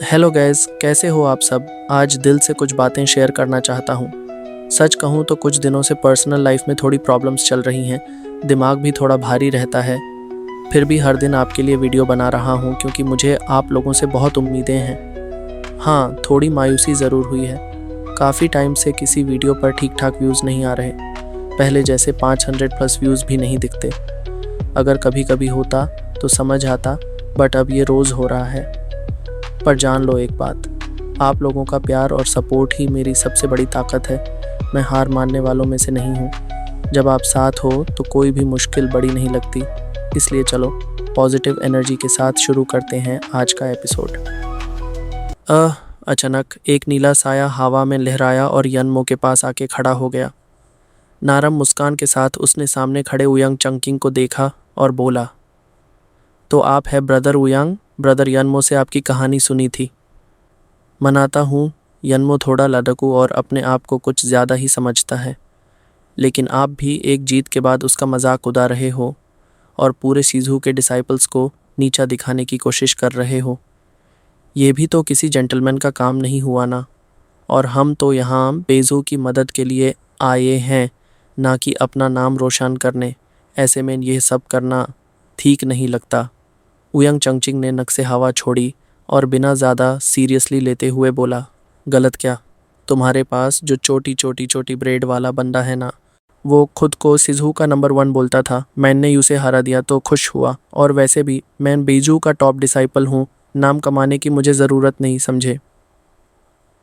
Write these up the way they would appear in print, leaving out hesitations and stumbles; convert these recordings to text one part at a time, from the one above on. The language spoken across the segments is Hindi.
हेलो गाइस, कैसे हो आप सब। आज दिल से कुछ बातें शेयर करना चाहता हूँ। सच कहूँ तो कुछ दिनों से पर्सनल लाइफ में थोड़ी प्रॉब्लम्स चल रही हैं। दिमाग भी थोड़ा भारी रहता है। फिर भी हर दिन आपके लिए वीडियो बना रहा हूँ क्योंकि मुझे आप लोगों से बहुत उम्मीदें हैं। हाँ, थोड़ी मायूसी ज़रूर हुई है। काफ़ी टाइम से किसी वीडियो पर ठीक ठाक व्यूज़ नहीं आ रहे। पहले जैसे 500 प्लस व्यूज़ भी नहीं दिखते। अगर कभी कभी होता तो समझ आता, बट अब ये रोज़ हो रहा है। पर जान लो एक बात, आप लोगों का प्यार और सपोर्ट ही मेरी सबसे बड़ी ताकत है। मैं हार मानने वालों में से नहीं हूँ। जब आप साथ हो तो कोई भी मुश्किल बड़ी नहीं लगती। इसलिए चलो पॉजिटिव एनर्जी के साथ शुरू करते हैं आज का एपिसोड। अचानक एक नीला साया हवा में लहराया और यनमो के पास आके खड़ा हो गया। नरम मुस्कान के साथ उसने सामने खड़े उयंग चंकिंग को देखा और बोला, तो आप है ब्रदर उयंग। ब्रदर यनमो से आपकी कहानी सुनी थी। मनाता हूँ, यनमो थोड़ा लड़कू और अपने आप को कुछ ज़्यादा ही समझता है। लेकिन आप भी एक जीत के बाद उसका मजाक उड़ा रहे हो और पूरे सीजू के डिसाइपल्स को नीचा दिखाने की कोशिश कर रहे हो। ये भी तो किसी जेंटलमैन का काम नहीं हुआ ना। और हम तो यहाँ बेजू की मदद के लिए आए हैं, ना कि अपना नाम रोशन करने। ऐसे में ये सब करना ठीक नहीं लगता। उयंग चंगचिंग ने नक से हवा छोड़ी और बिना ज़्यादा सीरियसली लेते हुए बोला, गलत क्या? तुम्हारे पास जो छोटी छोटी छोटी ब्रेड वाला बंदा है ना, वो खुद को सिजू का नंबर 1 बोलता था। मैंने उसे हरा दिया तो खुश हुआ। और वैसे भी मैं बेजू का टॉप डिसाइपल हूँ। नाम कमाने की मुझे ज़रूरत नहीं, समझे।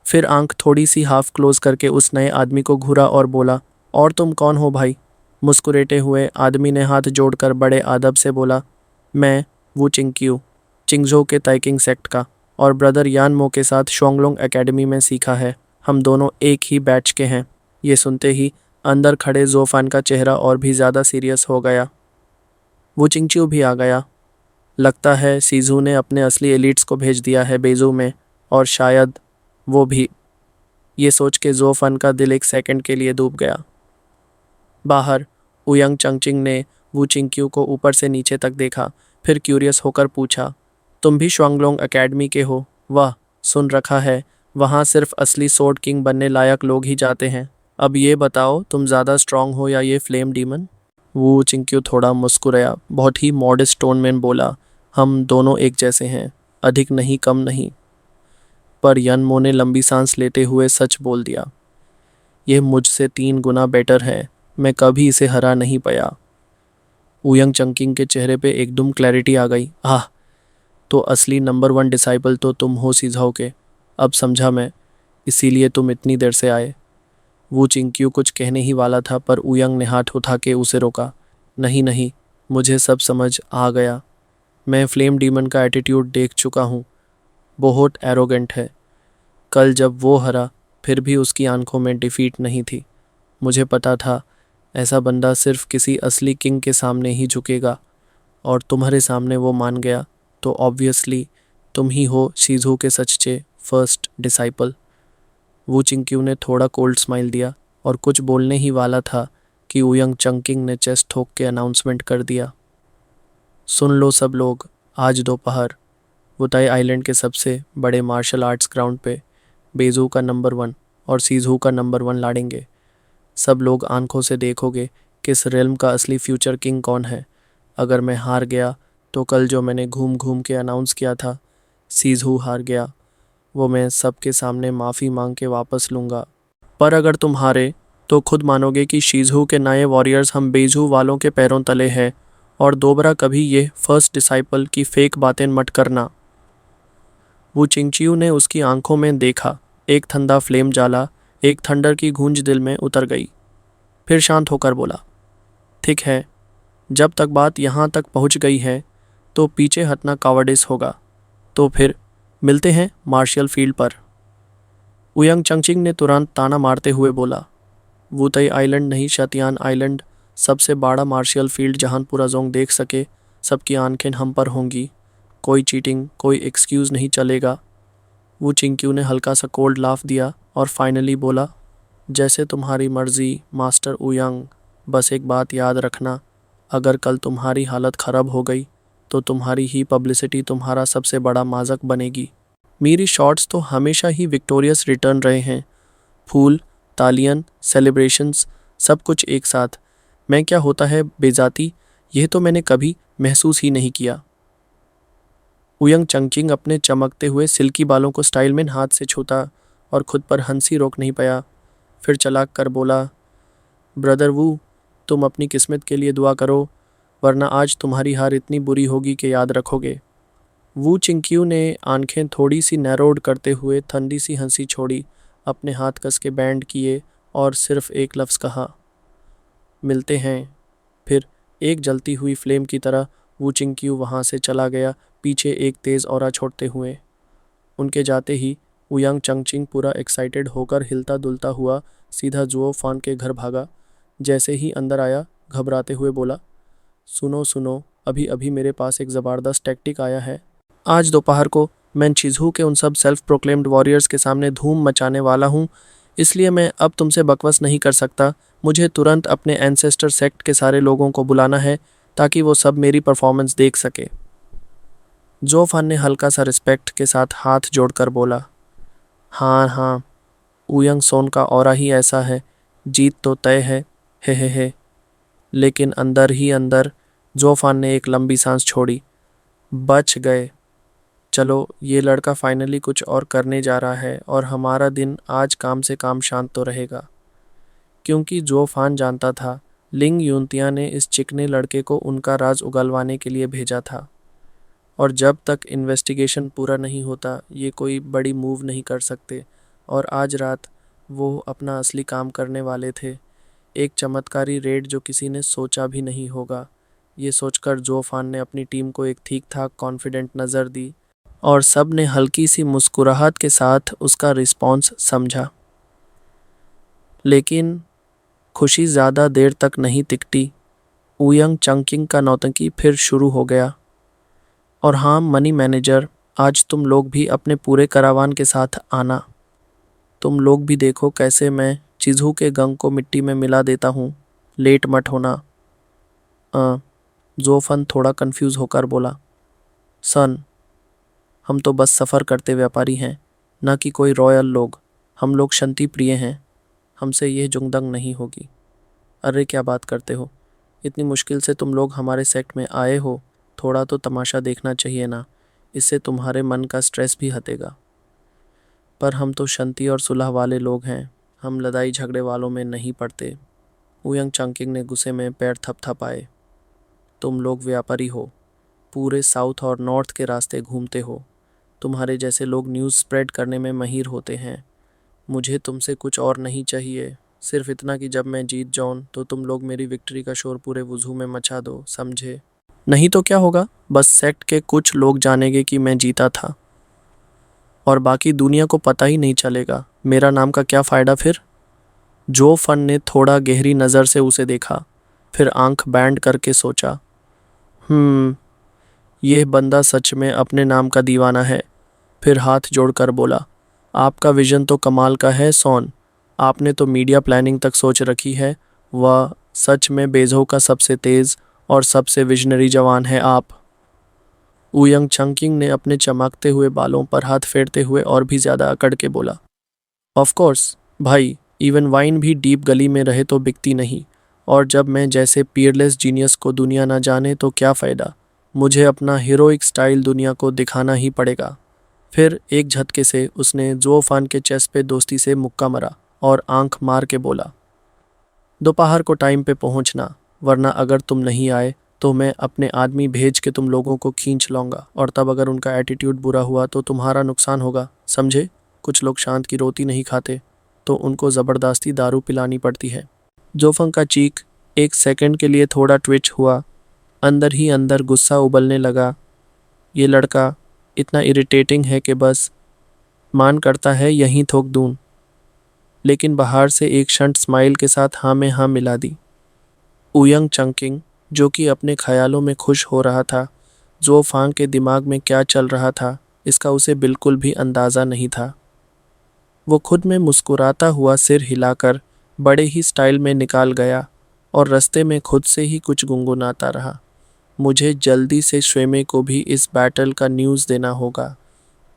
फिर आंख थोड़ी सी हाफ क्लोज करके उस नए आदमी को घूरा और बोला, और तुम कौन हो भाई? मुस्कुराते हुए आदमी ने हाथ जोड़कर बड़े अदब से बोला, मैं वू चिंक्यू, चिंगजो के ताइकिंग सेक्ट का, और ब्रदर यानमो के साथ शोंगलोंग एकेडमी में सीखा है। हम दोनों एक ही बैच के हैं। ये सुनते ही अंदर खड़े जोफान का चेहरा और भी ज़्यादा सीरियस हो गया। वो चिंक्यू भी आ गया। लगता है सीजू ने अपने असली एलिट्स को भेज दिया है बेजू में, और शायद वो भी। ये सोच के जोफान का दिल एक सेकंड के लिए डूब गया। बाहर उयंग चंगचिंग ने वू चिंक्यू को ऊपर से नीचे तक देखा, फिर क्यूरियस होकर पूछा, तुम भी श्वांगलोंग एकेडमी के हो? वाह, सुन रखा है वहाँ सिर्फ असली सोर्ड किंग बनने लायक लोग ही जाते हैं। अब ये बताओ, तुम ज़्यादा स्ट्रांग हो या ये फ्लेम डीमन? वो चिंक्यू थोड़ा मुस्कुराया, बहुत ही मॉडेस्ट टोन में बोला, हम दोनों एक जैसे हैं, अधिक नहीं कम नहीं। पर यनमो ने लंबी सांस लेते हुए सच बोल दिया, यह मुझसे 3 गुना बेटर है। मैं कभी इसे हरा नहीं पाया। उयंग चंकिंग के चेहरे पे एकदम क्लैरिटी आ गई। आह, तो असली नंबर 1 डिसाइपल तो तुम हो सीझाओ के। अब समझा मैं, इसीलिए तुम इतनी देर से आए। वो चिंक्यू कुछ कहने ही वाला था, पर उयंग ने हाथ उठा के उसे रोका। नहीं नहीं, मुझे सब समझ आ गया। मैं फ्लेम डीमन का एटीट्यूड देख चुका हूँ। बहुत एरोगेंट है। कल जब वो हरा, फिर भी उसकी आंखों में डिफीट नहीं थी। मुझे पता था ऐसा बंदा सिर्फ किसी असली किंग के सामने ही झुकेगा, और तुम्हारे सामने वो मान गया, तो ऑब्वियसली तुम ही हो शीजू के सच्चे फर्स्ट डिसाइपल। वो चिंक्यू ने थोड़ा कोल्ड स्माइल दिया और कुछ बोलने ही वाला था कि उयंग चंकिंग ने चेस्ट ठोक के अनाउंसमेंट कर दिया, सुन लो सब लोग, आज दोपहर वुताई आइलैंड के सबसे बड़े मार्शल आर्ट्स ग्राउंड पे बेजू का नंबर 1 और सीजू का नंबर 1 लड़ेंगे। सब लोग आंखों से देखोगे किस रेल्म का असली फ्यूचर किंग कौन है। अगर मैं हार गया तो कल जो मैंने घूम घूम के अनाउंस किया था, सीजू हार गया, वो मैं सबके सामने माफ़ी मांग के वापस लूँगा। पर अगर तुम हारे तो खुद मानोगे कि शीजू के नए वॉरियर्स हम बेजू वालों के पैरों तले हैं। और दोबारा कभी ये फर्स्ट डिसाइपल की फेक बातें मत करना। वो चिंचियू ने उसकी आंखों में देखा। एक ठंडा फ्लेम जाला, एक थंडर की गूंज दिल में उतर गई। फिर शांत होकर बोला, ठीक है, जब तक बात यहाँ तक पहुँच गई है तो पीछे हटना कावर्डिस होगा। तो फिर मिलते हैं मार्शियल फील्ड पर। उयंग चंगचिंग ने तुरंत ताना मारते हुए बोला, वुताई आइलैंड नहीं, शतियान आइलैंड, सबसे बड़ा मार्शियल फील्ड जहां पूरा जोंग देख सके। सबकी आंखें हम पर होंगी। कोई चीटिंग, कोई एक्सक्यूज़ नहीं चलेगा। वो चिंक्यू ने हल्का सा कोल्ड लाफ दिया और फाइनली बोला, जैसे तुम्हारी मर्जी मास्टर उयंग। बस एक बात याद रखना, अगर कल तुम्हारी हालत ख़राब हो गई तो तुम्हारी ही पब्लिसिटी तुम्हारा सबसे बड़ा माज़क बनेगी। मेरी शॉट्स तो हमेशा ही विक्टोरियस रिटर्न रहे हैं। फूल, तालियन, सेलिब्रेशंस, सब कुछ एक साथ। मैं क्या होता है बेजाती, यह तो मैंने कभी महसूस ही नहीं किया। उयंग चंकिंग अपने चमकते हुए सिल्की बालों को स्टाइल में हाथ से छूता और खुद पर हंसी रोक नहीं पाया। फिर चलाक कर बोला, ब्रदर वू, तुम अपनी किस्मत के लिए दुआ करो, वरना आज तुम्हारी हार इतनी बुरी होगी कि याद रखोगे। वू चिंक्यू ने आंखें थोड़ी सी नैरोड करते हुए ठंडी सी हंसी छोड़ी, अपने हाथ कस के बैंड किए और सिर्फ एक लफ्ज़ कहा, मिलते हैं। फिर एक जलती हुई फ्लेम की तरह वू चिंक्यू वहाँ से चला गया, पीछे एक तेज़ औरा छोड़ते हुए। उनके जाते ही उयांग चंगचिंग पूरा एक्साइटेड होकर हिलता दुलता हुआ सीधा जुओ फान के घर भागा। जैसे ही अंदर आया, घबराते हुए बोला, सुनो सुनो, अभी अभी मेरे पास एक ज़बरदस्त टैक्टिक आया है। आज दोपहर को मैं चिज़हू के उन सब सेल्फ प्रोक्लेम्ड वॉरियर्स के सामने धूम मचाने वाला हूँ, इसलिए मैं अब तुमसे बकवास नहीं कर सकता। मुझे तुरंत अपने एंसेस्टर सेक्ट के सारे लोगों को बुलाना है ताकि वो सब मेरी परफॉर्मेंस देख सके। जो फान ने हल्का सा रिस्पेक्ट के साथ हाथ जोड़कर बोला, हाँ हाँ, उयंग सोन का ऑरा ही ऐसा है, जीत तो तय है, हे। लेकिन अंदर ही अंदर जो फान ने एक लंबी सांस छोड़ी। बच गए। चलो, ये लड़का फाइनली कुछ और करने जा रहा है और हमारा दिन आज काम से काम शांत तो रहेगा। क्योंकि जो फान जानता था लिंग यूनतिया ने इस चिकने लड़के को उनका राज उगलवाने के लिए भेजा था, और जब तक इन्वेस्टिगेशन पूरा नहीं होता ये कोई बड़ी मूव नहीं कर सकते। और आज रात वो अपना असली काम करने वाले थे, एक चमत्कारी रेड जो किसी ने सोचा भी नहीं होगा। ये सोचकर जो फान ने अपनी टीम को एक ठीक ठाक कॉन्फिडेंट नज़र दी और सब ने हल्की सी मुस्कुराहट के साथ उसका रिस्पॉन्स समझा। लेकिन खुशी ज़्यादा देर तक नहीं टिकती। उयंग चंकिंग का नौटंकी फिर शुरू हो गया। और हाँ मनी मैनेजर, आज तुम लोग भी अपने पूरे करावान के साथ आना। तुम लोग भी देखो कैसे मैं चिज़हू के गंग को मिट्टी में मिला देता हूँ। लेट मत होना। जोफन थोड़ा कंफ्यूज होकर बोला, सन, हम तो बस सफ़र करते व्यापारी हैं, न कि कोई रॉयल लोग। हम लोग शांति प्रिय हैं, हमसे यह जुगदंग नहीं होगी। अरे क्या बात करते हो, इतनी मुश्किल से तुम लोग हमारे सेक्ट में आए हो, थोड़ा तो तमाशा देखना चाहिए ना, इससे तुम्हारे मन का स्ट्रेस भी हटेगा। पर हम तो शांति और सुलह वाले लोग हैं, हम लड़ाई झगड़े वालों में नहीं पड़ते। उयंग चंकिंग ने गुस्से में पैर थपथपाए। तुम लोग व्यापारी हो, पूरे साउथ और नॉर्थ के रास्ते घूमते हो, तुम्हारे जैसे लोग न्यूज़ स्प्रेड करने में माहिर होते हैं। मुझे तुमसे कुछ और नहीं चाहिए, सिर्फ इतना कि जब मैं जीत जाऊं तो तुम लोग मेरी विक्ट्री का शोर पूरे वजू में मचा दो, समझे? नहीं तो क्या होगा, बस सेक्ट के कुछ लोग जानेंगे कि मैं जीता था और बाकी दुनिया को पता ही नहीं चलेगा। मेरा नाम का क्या फ़ायदा फिर? जो फन ने थोड़ा गहरी नज़र से उसे देखा, फिर आंख बैंड करके सोचा, यह बंदा सच में अपने नाम का दीवाना है। फिर हाथ जोड़कर बोला, आपका विजन तो कमाल का है सोन, आपने तो मीडिया प्लानिंग तक सोच रखी है। वह सच में बेजों का सबसे तेज़ और सबसे विजनरी जवान है आप। उयंग चंकिंग ने अपने चमकते हुए बालों पर हाथ फेरते हुए और भी ज़्यादा अकड़ के बोला, ऑफ कोर्स भाई, इवन वाइन भी डीप गली में रहे तो बिकती नहीं, और जब मैं जैसे पीयरलेस जीनियस को दुनिया ना जाने तो क्या फ़ायदा। मुझे अपना हीरोइक स्टाइल दुनिया को दिखाना ही पड़ेगा। फिर एक झटके से उसने जो फान के चेस्ट पे दोस्ती से मुक्का मारा और आंख मार के बोला, दोपहर को टाइम पे पहुंचना, वरना अगर तुम नहीं आए तो मैं अपने आदमी भेज के तुम लोगों को खींच लाऊंगा, और तब अगर उनका एटीट्यूड बुरा हुआ तो तुम्हारा नुकसान होगा, समझे? कुछ लोग शांत की रोटी नहीं खाते तो उनको ज़बरदस्ती दारू पिलानी पड़ती है। जोफंग का चीक एक सेकंड के लिए थोड़ा ट्विच हुआ, अंदर ही अंदर गुस्सा उबलने लगा। ये लड़का इतना इरिटेटिंग है कि बस मान करता है यहीं थोक दूं। लेकिन बाहर से एक क्षण स्माइल के साथ हाँ में हाँ मिला दी। उयंग चंकिंग, जो कि अपने ख्यालों में खुश हो रहा था, जो फांग के दिमाग में क्या चल रहा था इसका उसे बिल्कुल भी अंदाज़ा नहीं था। वो खुद में मुस्कुराता हुआ सिर हिलाकर बड़े ही स्टाइल में निकाल गया और रास्ते में खुद से ही कुछ गुनगुनाता रहा, मुझे जल्दी से श्वेमे को भी इस बैटल का न्यूज़ देना होगा।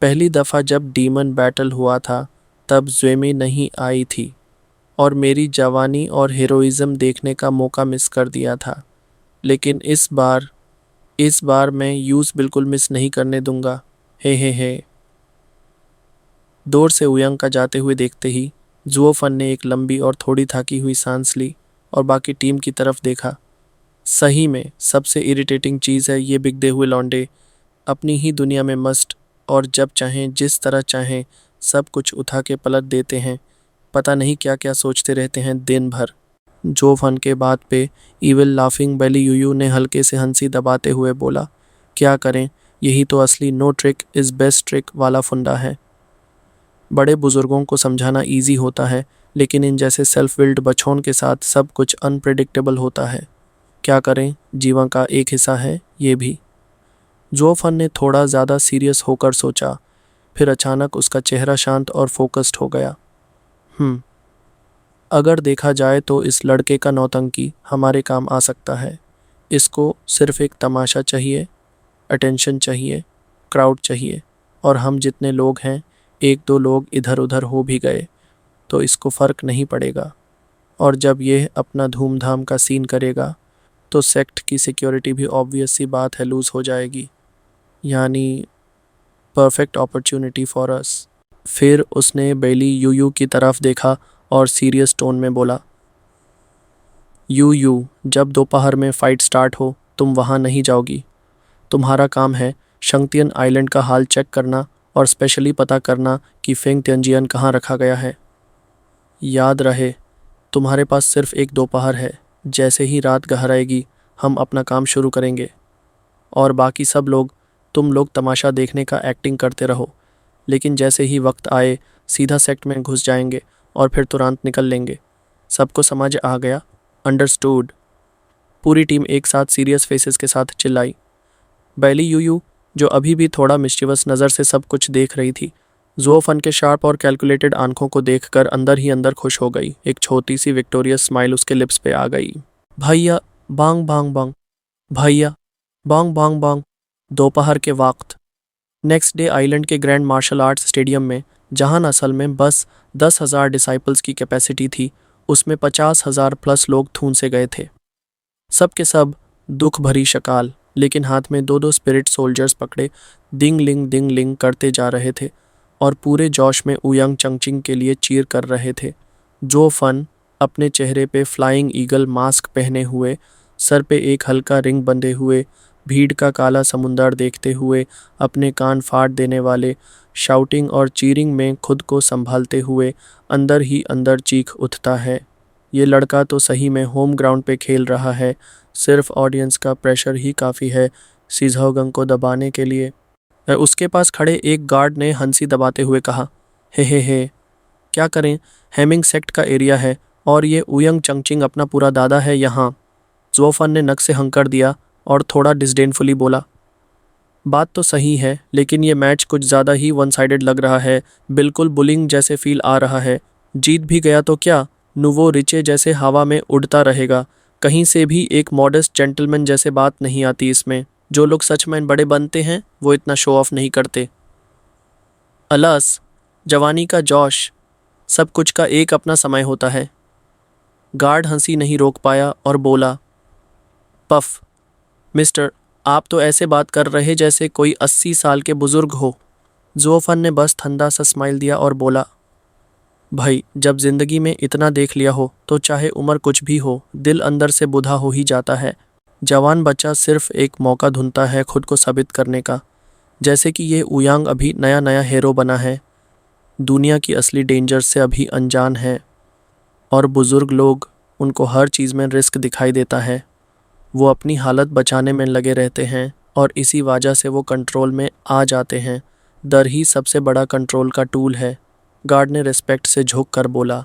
पहली दफ़ा जब डीमन बैटल हुआ था तब ज़्वेमी नहीं आई थी और मेरी जवानी और हीरोइज़्म देखने का मौका मिस कर दिया था। लेकिन इस बार मैं यूज़ बिल्कुल मिस नहीं करने दूंगा। हे। दूर से उयंग का जाते हुए देखते ही जुओफन ने एक लंबी और थोड़ी थकी हुई सांस ली और बाकी टीम की तरफ देखा। सही में सबसे इरिटेटिंग चीज़ है ये बिगड़े हुए लौंडे, अपनी ही दुनिया में मस्त और जब चाहें जिस तरह चाहें सब कुछ उठा के पलट देते हैं। पता नहीं क्या क्या सोचते रहते हैं दिन भर। जो फन के बात पे इविल लाफिंग बेली यूयू ने हल्के से हंसी दबाते हुए बोला, क्या करें, यही तो असली no trick is best trick वाला फंडा है। बड़े बुजुर्गों को समझाना इजी होता है, लेकिन इन जैसे सेल्फ विल्ड बच्चों के साथ सब कुछ अनप्रेडिक्टेबल होता है। क्या करें, जीवन का एक हिस्सा है ये भी। जो फन ने थोड़ा ज़्यादा सीरियस होकर सोचा, फिर अचानक उसका चेहरा शांत और फोकस्ड हो गया। अगर देखा जाए तो इस लड़के का नौटंकी हमारे काम आ सकता है। इसको सिर्फ एक तमाशा चाहिए, अटेंशन चाहिए, क्राउड चाहिए, और हम जितने लोग हैं, एक दो लोग इधर उधर हो भी गए तो इसको फ़र्क नहीं पड़ेगा। और जब यह अपना धूमधाम का सीन करेगा तो सेक्ट की सिक्योरिटी भी ऑब्वियस सी बात है लूज़ हो जाएगी। यानी परफेक्ट अपॉर्चुनिटी फॉर अस। फिर उसने बेली यूयू की तरफ देखा और सीरियस टोन में बोला, यू जब दोपहर में फ़ाइट स्टार्ट हो तुम वहाँ नहीं जाओगी। तुम्हारा काम है शंक्तियन आइलैंड का हाल चेक करना और स्पेशली पता करना कि फेंग तियनजियन कहाँ रखा गया है। याद रहे, तुम्हारे पास सिर्फ एक दोपहर है। जैसे ही रात गहराएगी हम अपना काम शुरू करेंगे और बाकी सब लोग, तुम लोग तमाशा देखने का एक्टिंग करते रहो, लेकिन जैसे ही वक्त आए सीधा सेक्ट में घुस जाएंगे और फिर तुरंत निकल लेंगे। सबको समझ आ गया? अंडरस्टूड। पूरी टीम एक साथ सीरियस फेसेस के साथ चिल्लाई। बेली यूयू, जो अभी भी थोड़ा मिस्chievous नज़र से सब कुछ देख रही थी, ज़ुओफन के शार्प और कैलकुलेटेड आंखों को देखकर अंदर ही अंदर खुश हो गई। एक छोटी सी विक्टोरियस स्माइल उसके लिप्स पे आ गई। भैया बांग बांग बांग, भैया बांग बांग बांग। दोपहर के वक्त नेक्स्ट डे आइलैंड के ग्रैंड मार्शल आर्ट्स स्टेडियम में, जहां असल में बस 10,000 डिसाइपल्स की कैपेसिटी थी, उसमें 50,000 प्लस लोग थून से गए थे। सब के सब दुख भरी शकाल, लेकिन हाथ में दो दो स्पिरिट सोल्जर्स पकड़े दिंग लिंग करते जा रहे थे और पूरे जोश में उयंग चंगचिंग के लिए चीर कर रहे थे। जो फन अपने चेहरे पे फ्लाइंग ईगल मास्क पहने हुए, सर पे एक हल्का रिंग बंधे हुए, भीड़ का काला समुंदर देखते हुए अपने कान फाड़ देने वाले, शाउटिंग और चीरिंग में खुद को संभालते हुए अंदर ही अंदर चीख उठता है, ये लड़का तो सही में होम ग्राउंड पे खेल रहा है। सिर्फ ऑडियंस का प्रेशर ही काफ़ी है सीजहोगंग को दबाने के लिए। उसके पास खड़े एक गार्ड ने हंसी दबाते हुए कहा, हे, क्या करें, हेमिंग सेक्ट का एरिया है और ये उयंग चंगचिंग अपना पूरा दादा है यहाँ। ज़ुओफन ने नक से हंकर दिया और थोड़ा डिसडेनफुली बोला, बात तो सही है, लेकिन ये मैच कुछ ज़्यादा ही वन साइडेड लग रहा है। बिल्कुल बुलिंग जैसे फील आ रहा है। जीत भी गया तो क्या, नुवो रिचे जैसे हवा में उड़ता रहेगा। कहीं से भी एक मॉडेस्ट जेंटलमैन जैसे बात नहीं आती इसमें। जो लोग सच में बड़े बनते हैं वो इतना शो ऑफ नहीं करते। अलस, जवानी का जोश, सब कुछ का एक अपना समय होता है। गार्ड हंसी नहीं रोक पाया और बोला, पफ, मिस्टर, आप तो ऐसे बात कर रहे जैसे कोई 80 साल के बुजुर्ग हो। ज़ुओफन ने बस ठंडा सा स्माइल दिया और बोला, भाई जब जिंदगी में इतना देख लिया हो तो चाहे उम्र कुछ भी हो, दिल अंदर से बुढ़ा हो ही जाता है। जवान बच्चा सिर्फ एक मौका ढूंढता है खुद को साबित करने का। जैसे कि ये उयांग अभी नया नया हीरो बना है, दुनिया की असली डेंजर से अभी अनजान है, और बुजुर्ग लोग, उनको हर चीज़ में रिस्क दिखाई देता है। वो अपनी हालत बचाने में लगे रहते हैं और इसी वजह से वो कंट्रोल में आ जाते हैं। डर ही सबसे बड़ा कंट्रोल का टूल है। गार्ड ने रिस्पेक्ट से झुक कर बोला,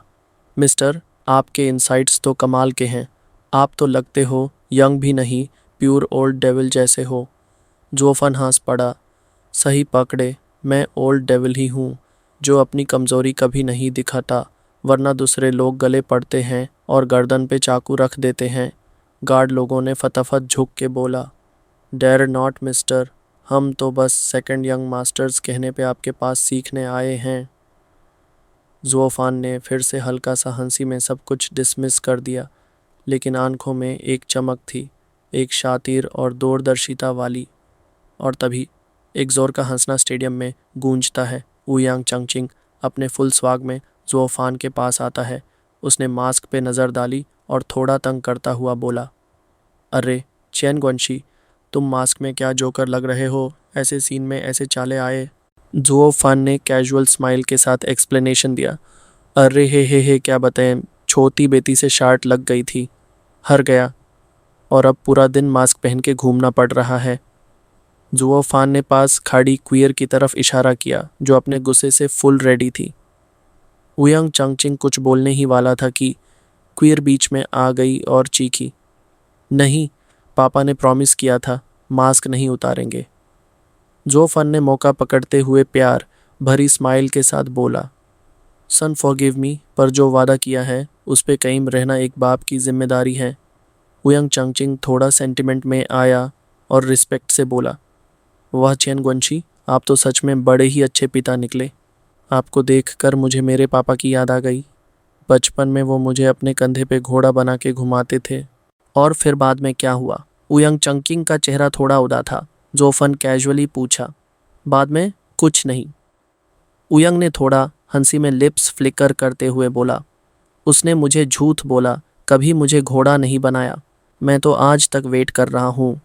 मिस्टर, आपके इंसाइट्स तो कमाल के हैं। आप तो लगते हो यंग भी नहीं, प्योर ओल्ड डेविल जैसे हो। ज़ुओफन हंस पड़ा, सही पकड़े, मैं ओल्ड डेविल ही हूँ, जो अपनी कमज़ोरी कभी नहीं दिखाता, वरना दूसरे लोग गले पड़ते हैं और गर्दन पे चाकू रख देते हैं। गार्ड लोगों ने फटाफट झुक के बोला, डेयर नॉट मिस्टर, हम तो बस सेकंड यंग मास्टर्स कहने पे आपके पास सीखने आए हैं। ज़ुओफान ने फिर से हल्का सा हंसी में सब कुछ डिसमिस कर दिया, लेकिन आंखों में एक चमक थी, एक शातिर और दूरदर्शिता वाली। और तभी एक जोर का हंसना स्टेडियम में गूंजता है। वुयांग चंगचिंग अपने फुल स्वाग में ज़ुओफान के पास आता है। उसने मास्क पे नज़र डाली और थोड़ा तंग करता हुआ बोला, अरे चैन गुआनशी, तुम मास्क में क्या जोकर लग रहे हो, ऐसे सीन में ऐसे चाले आए। ज़ुओफान ने कैजुअल स्माइल के साथ एक्सप्लेनेशन दिया, अरे हे क्या बताएं, छोटी बेटी से शार्ट लग गई थी, हर गया, और अब पूरा दिन मास्क पहन के घूमना पड़ रहा है। ज़ुओफान ने पास खड़ी क्वियर की तरफ इशारा किया, जो अपने गुस्से से फुल रेडी थी। वुयांग चंगचिंग कुछ बोलने ही वाला था कि क्वियर बीच में आ गई और चीखी, नहीं, पापा ने प्रॉमिस किया था, मास्क नहीं उतारेंगे। ज़ुओफान ने मौका पकड़ते हुए प्यार भरी स्माइल के साथ बोला, सन फॉरगिव मी, पर जो वादा किया है उस पे कायम रहना एक बाप की जिम्मेदारी है। वुयांग चंगचिंग थोड़ा सेंटिमेंट में आया और रिस्पेक्ट से बोला, वाह चैन गुआनशी, आप तो सच में बड़े ही अच्छे पिता निकले। आपको देखकर मुझे मेरे पापा की याद आ गई। बचपन में वो मुझे अपने कंधे पे घोड़ा बना के घुमाते थे। और फिर बाद में क्या हुआ? वुयांग चंगचिंग का चेहरा थोड़ा उदास था। ज़ुओफान कैजुअली पूछा, बाद में कुछ नहीं। वुयांग ने थोड़ा हंसी में लिप्स फ्लिकर करते हुए बोला, उसने मुझे झूठ बोला, कभी मुझे घोड़ा नहीं बनाया, मैं तो आज तक वेट कर रहा हूँ।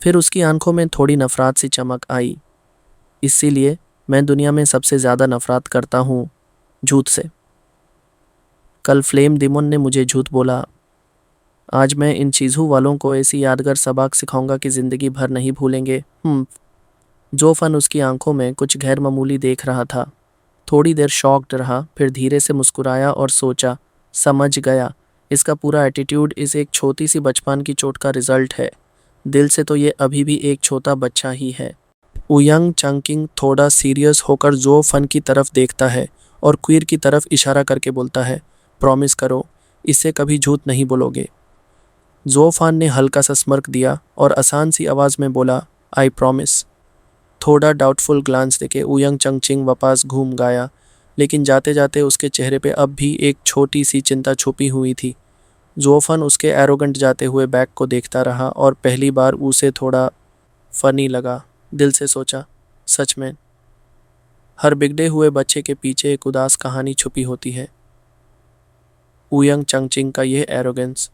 फिर उसकी आंखों में थोड़ी नफरत सी चमक आई, इसीलिए मैं दुनिया में सबसे ज़्यादा नफरत करता हूँ झूठ से। कल फ्लेम डिमोन ने मुझे झूठ बोला, आज मैं इन चीज़ों वालों को ऐसी यादगार सबक सिखाऊंगा कि ज़िंदगी भर नहीं भूलेंगे। ज़ुओफान उसकी आंखों में कुछ गैर मामूली देख रहा था। थोड़ी देर शॉक्ड रहा, फिर धीरे से मुस्कुराया और सोचा, समझ गया, इसका पूरा एटीट्यूड इस एक छोटी सी बचपन की चोट का रिजल्ट है। दिल से तो ये अभी भी एक छोटा बच्चा ही है। वुयांग चंगचिंग थोड़ा सीरियस होकर ज़ुओफान की तरफ देखता है और क्विर की तरफ इशारा करके बोलता है, प्रॉमिस करो, इससे कभी झूठ नहीं बोलोगे। ज़ुओफान ने हल्का सा स्mirक दिया और आसान सी आवाज़ में बोला, आई प्रॉमिस। थोड़ा डाउटफुल ग्लांस देके वुयांग चंगचिंग वापस घूम गया, लेकिन जाते जाते उसके चेहरे पे अब भी एक छोटी सी चिंता छुपी हुई थी। ज़ुओफान उसके एरोगेंट जाते हुए बैग को देखता रहा और पहली बार उसे थोड़ा फनी लगा। दिल से सोचा, सच में हर बिगड़े हुए बच्चे के पीछे एक उदास कहानी छुपी होती है। वुयांग चंगचिंग का यह एरोगेंस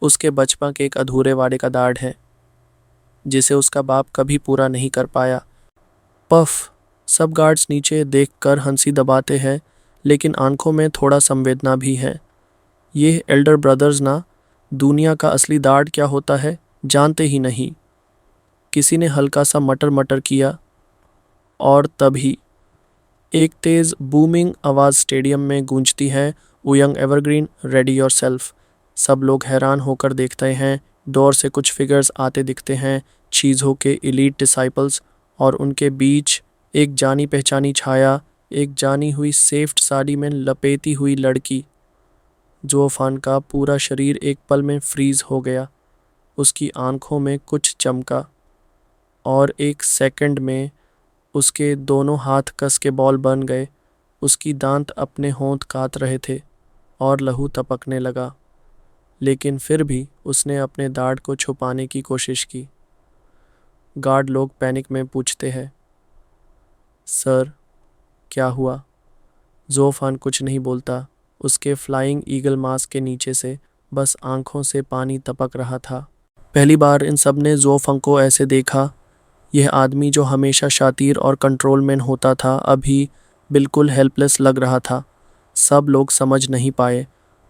उसके बचपन के एक अधूरे वादे का दाढ़ है, जिसे उसका बाप कभी पूरा नहीं कर पाया। पफ, सब गार्ड्स नीचे देखकर हंसी दबाते हैं, लेकिन आंखों में थोड़ा संवेदना भी है। ये एल्डर ब्रदर्स ना दुनिया का असली दाढ़ क्या होता है जानते ही नहीं। किसी ने हल्का सा मटर मटर किया और तभी एक तेज़ बूमिंग आवाज़ स्टेडियम में गूंजती है, वुयांग एवरग्रीन, रेडी योरसेल्फ। सब लोग हैरान होकर देखते हैं। डोर से कुछ फिगर्स आते दिखते हैं, चीज़ों के एलीट डिसाइपल्स, और उनके बीच एक जानी पहचानी छाया, एक जानी हुई सेफ्ट साड़ी में लपेटी हुई लड़की। ज़ुओफान का पूरा शरीर एक पल में फ्रीज हो गया। उसकी आंखों में कुछ चमका और एक सेकंड में उसके दोनों हाथ कस के बॉल बन गए। उसकी दांत अपने होंठ काट रहे थे और लहू टपकने लगा, लेकिन फिर भी उसने अपने दाढ़ को छुपाने की कोशिश की। गार्ड लोग पैनिक में पूछते हैं, सर क्या हुआ? ज़ुओफान कुछ नहीं बोलता। उसके फ्लाइंग ईगल मास्क के नीचे से बस आंखों से पानी टपक रहा था। पहली बार इन सब ने ज़ुओफान को ऐसे देखा। यह आदमी जो हमेशा शातिर और कंट्रोलमैन होता था, अभी बिल्कुल हेल्पलेस लग रहा था। सब लोग समझ नहीं पाए।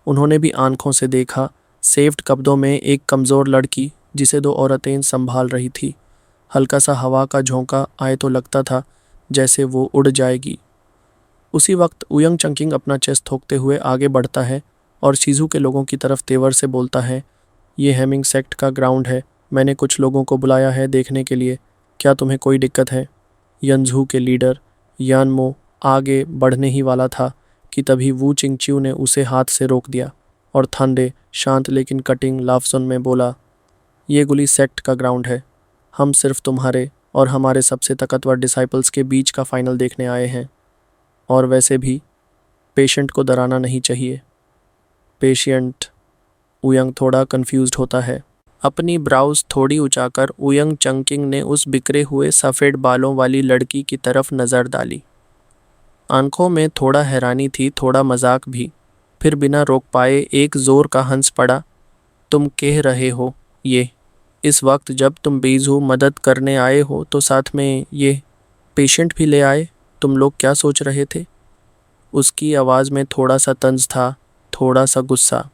उन्होंने भी आंखों से देखा, सेफ्ड कब्जों में एक कमज़ोर लड़की जिसे दो औरतें संभाल रही थी। हल्का सा हवा का झोंका आए तो लगता था जैसे वो उड़ जाएगी। उसी वक्त वुयांग चंगचिंग अपना चेस्ट ठोकते हुए आगे बढ़ता है और शिजू के लोगों की तरफ तेवर से बोलता है, ये हेमिंग सेक्ट का ग्राउंड है, मैंने कुछ लोगों को बुलाया है देखने के लिए, क्या तुम्हें कोई दिक्कत है? यंझू के लीडर यानमो आगे बढ़ने ही वाला था कि तभी वू चिंगच्यू ने उसे हाथ से रोक दिया और ठंडे शांत लेकिन कटिंग लफ्ज़ों में बोला, ये गुली सेक्ट का ग्राउंड है, हम सिर्फ तुम्हारे और हमारे सबसे ताकतवर डिसाइपल्स के बीच का फाइनल देखने आए हैं। और वैसे भी पेशेंट को डराना नहीं चाहिए। पेशेंट। उयंग थोड़ा कंफ्यूज्ड होता है। अपनी ब्राउज थोड़ी उठाकर उयंग चंकिंग ने उस बिखरे हुए सफ़ेद बालों वाली लड़की की तरफ नज़र डाली। आंखों में थोड़ा हैरानी थी, थोड़ा मजाक भी। फिर बिना रोक पाए एक जोर का हंस पड़ा। तुम कह रहे हो ये इस वक्त जब तुम बेजू मदद करने आए हो तो साथ में ये पेशेंट भी ले आए? तुम लोग क्या सोच रहे थे? उसकी आवाज़ में थोड़ा सा तंज था, थोड़ा सा गुस्सा।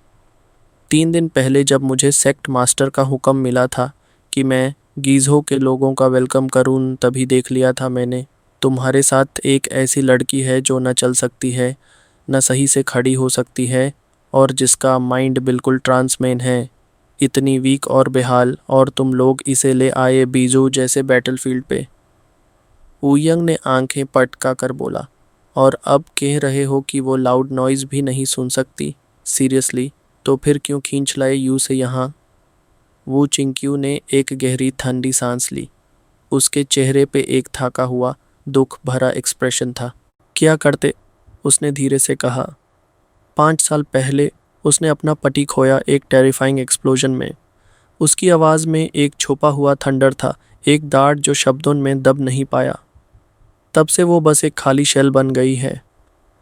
3 दिन पहले जब मुझे सेक्ट मास्टर का हुक्म मिला था कि मैं गीज़ो के लोगों का वेलकम करूं, तभी देख लिया था मैंने तुम्हारे साथ एक ऐसी लड़की है जो न चल सकती है, न सही से खड़ी हो सकती है और जिसका माइंड बिल्कुल ट्रांसमेन है, इतनी वीक और बेहाल, और तुम लोग इसे ले आए बीजू जैसे बैटलफील्ड पे। उयंग ने आंखें पटका कर बोला। और अब कह रहे हो कि वो लाउड नॉइज़ भी नहीं सुन सकती? सीरियसली? तो फिर क्यों खींच लाए यू से यहाँ? वो चिंक्यू ने एक गहरी ठंडी सांस ली। उसके चेहरे पे एक थका हुआ दुख भरा एक्सप्रेशन था। क्या करते? उसने धीरे से कहा। 5 साल पहले उसने अपना पति खोया एक टेरिफाइंग एक्सप्लोजन में। उसकी आवाज़ में एक छुपा हुआ थंडर था, एक डार्ट जो शब्दों में दब नहीं पाया। तब से वो बस एक खाली शेल बन गई है।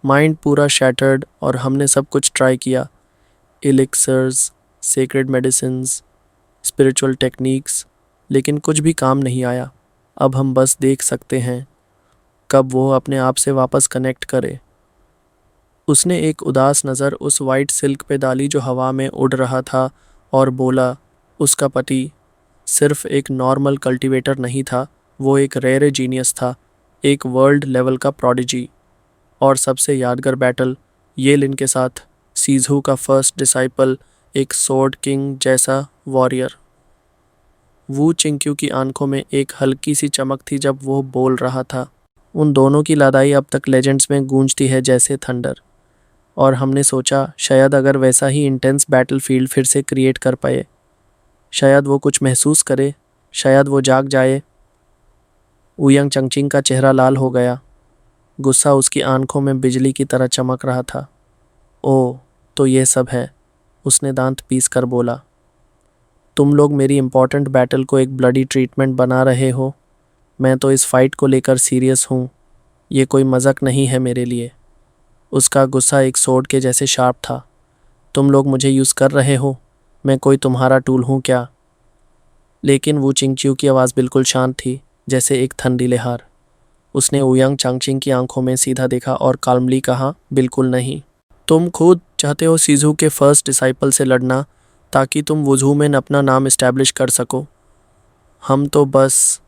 माइंड पूरा शैटर्ड, और हमने सब कुछ ट्राई किया। Elixirs, sacred medicines, spiritual techniques, लेकिन कुछ भी काम नहीं आया। अब हम बस देख सकते हैं कब वो अपने आप से वापस कनेक्ट करे। उसने एक उदास नज़र उस वाइट सिल्क पे डाली जो हवा में उड़ रहा था और बोला, उसका पति सिर्फ एक नॉर्मल कल्टीवेटर नहीं था, वो एक रेयर जीनियस था, एक वर्ल्ड लेवल का प्रोडिजी। और सबसे यादगार बैटल ये लिन के साथ, सीजू का फर्स्ट डिसाइपल, एक सोर्ड किंग जैसा वॉरियर। वू चिंक्यू की आंखों में एक हल्की सी चमक थी जब वो बोल रहा था। उन दोनों की लड़ाई अब तक लेजेंड्स में गूंजती है जैसे थंडर। और हमने सोचा शायद अगर वैसा ही इंटेंस बैटलफील्ड फिर से क्रिएट कर पाए, शायद वो कुछ महसूस करे, शायद वो जाग जाए। उयंग चंगचिंग का चेहरा लाल हो गया। गुस्सा उसकी आंखों में बिजली की तरह चमक रहा था। ओह, तो ये सब है, उसने दांत पीस कर बोला। तुम लोग मेरी इम्पोर्टेंट बैटल को एक ब्लडी ट्रीटमेंट बना रहे हो। मैं तो इस फाइट को लेकर सीरियस हूँ। ये कोई मजाक नहीं है मेरे लिए। उसका गुस्सा एक सोर्ड के जैसे शार्प था। तुम लोग मुझे यूज़ कर रहे हो? मैं कोई तुम्हारा टूल हूँ क्या? लेकिन वो चिंगच्यू की आवाज़ बिल्कुल शांत थी, जैसे एक ठंडी लहर। उसने उयंग चांगचिंग की आंखों में सीधा देखा और काल्मली कहा, बिल्कुल नहीं। तुम खुद चाहते हो सीजू के फर्स्ट डिसाइपल से लड़ना ताकि तुम वुझू में अपना नाम इस्टेब्लिश कर सको। हम तो बस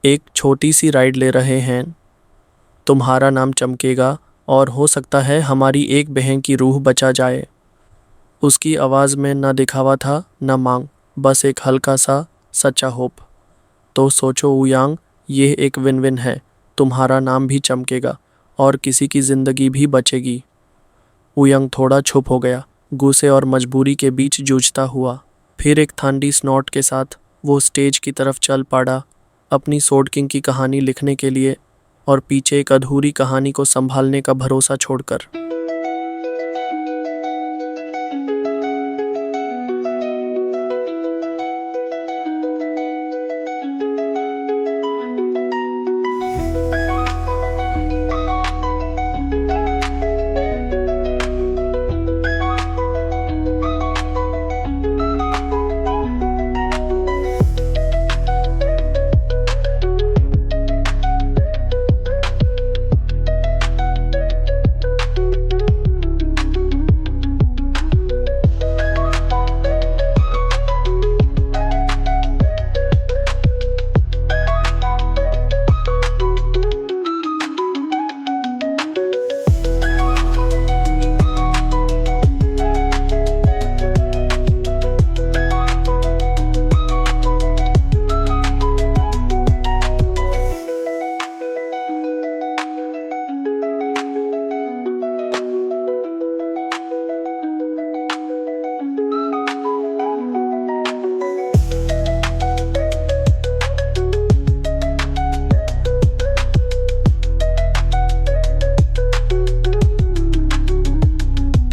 एक छोटी सी राइड ले रहे हैं। तुम्हारा नाम चमकेगा और हो सकता है हमारी एक बहन की रूह बचा जाए। उसकी आवाज़ में न दिखावा था न मांग, बस एक हल्का सा सच्चा होप। तो सोचो उयांग, ये एक विन विन है। तुम्हारा नाम भी चमकेगा और किसी की ज़िंदगी भी बचेगी। उयांग थोड़ा चुप हो गया, गुस्से और मजबूरी के बीच जूझता हुआ। फिर एक ठंडी स्नॉट के साथ वो स्टेज की तरफ चल पड़ा, अपनी सोर्ड किंग की कहानी लिखने के लिए और पीछे एक अधूरी कहानी को संभालने का भरोसा छोड़कर।